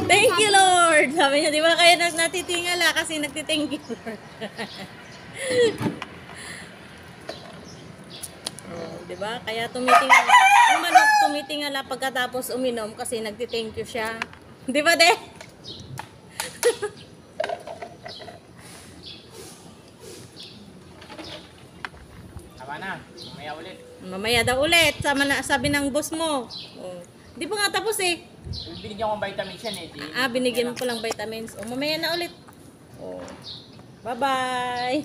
Thank you, Lord. Sabi niya, di ba kaya natitingala kasi nagti-thank you, Lord. Oh, di ba? Kaya tumitingala. Ang manok tumitingala pagkatapos uminom kasi nagti-thank you siya. Di ba, de? Tama na. Mamaya ulit. Mamaya daw ulit. Sabi ng boss mo. Oh. Di pa nga tapos eh. Binigyan ko ng vitamins yan eh. Binigyan ko lang vitamins. O, mamaya na ulit. O. Bye-bye.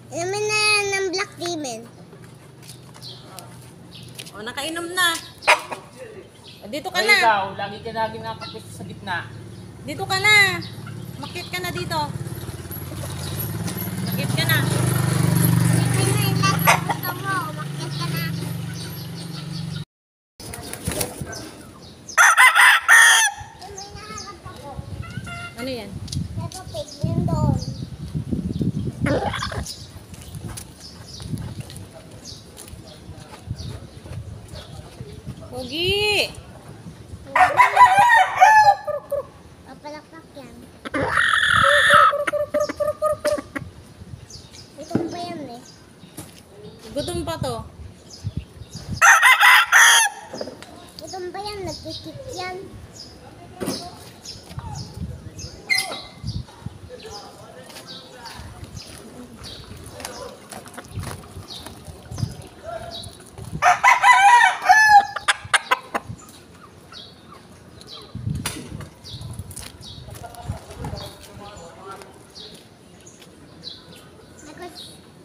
Inumin na yan ng Black Demon. O, nakainom na. O, dito ka Kaya na. ikaw, lagi ka lagi nakapit sa gitna. Dito ka na. Makit ka na dito. Makit ka na. Ito na yung lahat ng gusto mo. Umakyat ka na. May nahanap ako. Ano yan? Peppa Pig, yun doon. Pogi. Papalakpak yan. Ito ba yan eh? Gutom pa to. Ito ba yan? Nagkikik yan.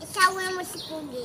Isawa mo si Pugi.